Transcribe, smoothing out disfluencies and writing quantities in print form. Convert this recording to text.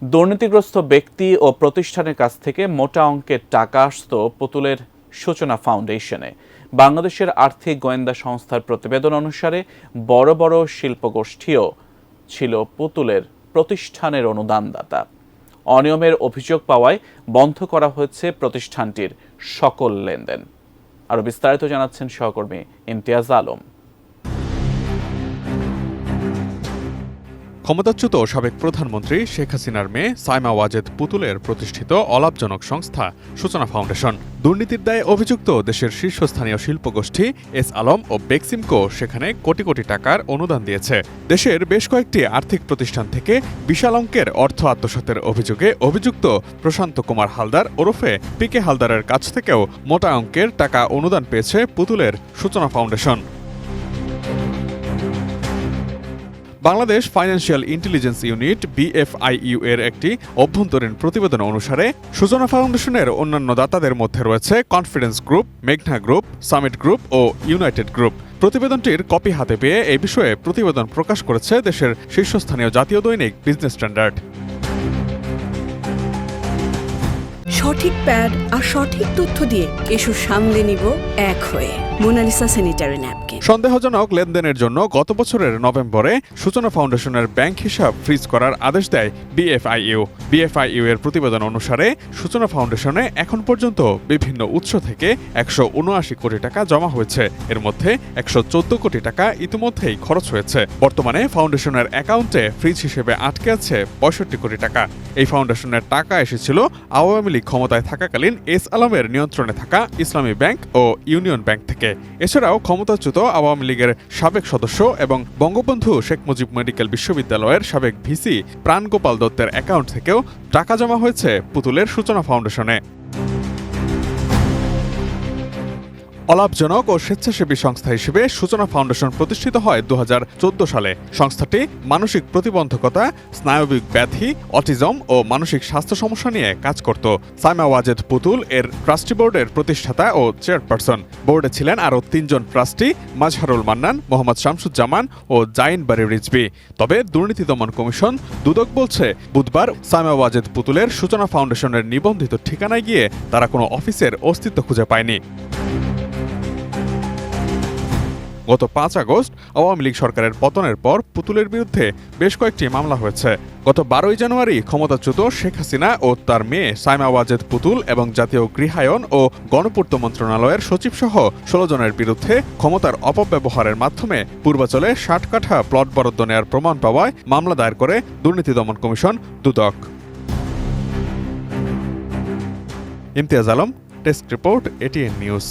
দুর্নীতিগ্রস্ত ব্যক্তি ও প্রতিষ্ঠানের কাছ থেকে মোটা অঙ্কের টাকা আসত পুতুলের সূচনা ফাউন্ডেশনে। বাংলাদেশের আর্থিক গোয়েন্দা সংস্থার প্রতিবেদন অনুসারে বড় বড় শিল্পগোষ্ঠীও ছিল পুতুলের প্রতিষ্ঠানের অনুদানদাতা। অনিয়মের অভিযোগ পাওয়ায় বন্ধ করা হয়েছে প্রতিষ্ঠানটির সকল লেনদেন। আরও বিস্তারিত জানাচ্ছেন সহকর্মী ইমতিয়াজ আলম। ক্ষমতাচ্যুত সাবেক প্রধানমন্ত্রী শেখ হাসিনার মেয়ে সাইমা ওয়াজেদ পুতুলের প্রতিষ্ঠিত অলাভজনক সংস্থা সূচনা ফাউন্ডেশন দুর্নীতির দায়ে অভিযুক্ত দেশের শীর্ষস্থানীয় শিল্পগোষ্ঠী এস আলম ও বেক্সিমকো সেখানে কোটি কোটি টাকার অনুদান দিয়েছে। দেশের বেশ কয়েকটি আর্থিক প্রতিষ্ঠান থেকে বিশাল অঙ্কের অর্থ আত্মসাতের অভিযোগে অভিযুক্ত প্রশান্ত কুমার হালদার ওরফে পিকে হালদারের কাছ থেকেও মোটা অঙ্কের টাকা অনুদান পেয়েছে পুতুলের সূচনা foundation. Bangladesh financial intelligence unit BFIU এর একটি অভ্যন্তরীণ প্রতিবেদন অনুসারে সূচনা ফাউন্ডেশনের অন্যান্য দাতাদের মধ্যে রয়েছে কনফিডেন্স গ্রুপ, মেঘনা গ্রুপ, সামিট গ্রুপ ও ইউনাইটেড গ্রুপ। প্রতিবেদনটির কপি হাতে পেয়ে এই বিষয়ে প্রতিবেদন প্রকাশ করেছে দেশের শীর্ষস্থানীয় জাতীয় দৈনিক বিজনেস স্ট্যান্ডার্ড। সঠিক প্যাড আর সঠিক তথ্য দিয়ে কেশু সামলে নিব এক হয়ে। Monalisa sanitary napkin. সন্দেহজনক লেনদেনের জন্য গত বছরের নভেম্বরে সূচনা ফাউন্ডেশনের ব্যাংক হিসাব ফ্রিজ করার আদেশ দেয় BFIU এর প্রতিবেদন অনুসারে সূচনা ফাউন্ডেশনে এখন পর্যন্ত বিভিন্ন উৎস থেকে 179 কোটি টাকা জমা হয়েছে। এর মধ্যে 114 কোটি টাকা ইতিমধ্যেই খরচ হয়েছে। বর্তমানে ফাউন্ডেশনের অ্যাকাউন্টে ফ্রিজ হিসেবে আটকে আছে 65 কোটি টাকা। এই ফাউন্ডেশনের টাকা এসেছিল আওয়ামী লীগ ক্ষমতায় থাকাকালীন এস আলমের নিয়ন্ত্রণে থাকা ইসলামী ব্যাংক ও ইউনিয়ন ব্যাংক থেকে। এছাড়াও ক্ষমতাচ্যুত আওয়ামী লীগের সাবেক সদস্য এবং বঙ্গবন্ধু শেখ মুজিব মেডিকেল বিশ্ববিদ্যালয়ের সাবেক ভিসি প্রাণগোপাল দত্তের অ্যাকাউন্ট থেকেও টাকা জমা হয়েছে পুতুলের সূচনা ফাউন্ডেশনে। অলাভজনক ও স্বেচ্ছাসেবী সংস্থা হিসেবে সূচনা ফাউন্ডেশন প্রতিষ্ঠিত হয় 2014 সালে। সংস্থাটি মানসিক প্রতিবন্ধকতা, স্নায়বিক ব্যাধি, অটিজম ও মানসিক স্বাস্থ্য সমস্যা নিয়ে কাজ করত। সাইমা ওয়াজেদ পুতুল এর ট্রাস্টি বোর্ডের প্রতিষ্ঠাতা ও চেয়ারপারসন। বোর্ডে ছিলেন আরও 3 জন ট্রাস্টি, মাজহারুল মান্নান, মোহাম্মদ শামসুজ্জামান ও জাইন বারি রিজভী। তবে দুর্নীতি দমন কমিশন দুদক বলছে বুধবার সাইমা ওয়াজেদ পুতুলের সূচনা ফাউন্ডেশনের নিবন্ধিত ঠিকানায় গিয়ে তারা কোনো অফিসের অস্তিত্ব খুঁজে পায়নি। গত 5 আগস্ট আওয়ামী লীগ সরকারের পতনের পর পুতুলের বিরুদ্ধে বেশ কয়েকটি মামলা হয়েছে। গত 12 জানুয়ারি ক্ষমতাচ্যুত শেখ হাসিনা ও তার মেয়ে সাইমা ওয়াজেদ পুতুল এবং জাতীয় গৃহায়ন ও গণপূর্ত মন্ত্রণালয়ের সচিবসহ 16 জনের বিরুদ্ধে ক্ষমতার অপব্যবহারের মাধ্যমে পূর্বাচলে 60 কাঠা প্লট বরাদ্দ নেয়ার প্রমাণ পাওয়ায় মামলা দায়ের করে দুর্নীতি দমন কমিশন দুদক। Imtiaz Alam, desk report, ATN news.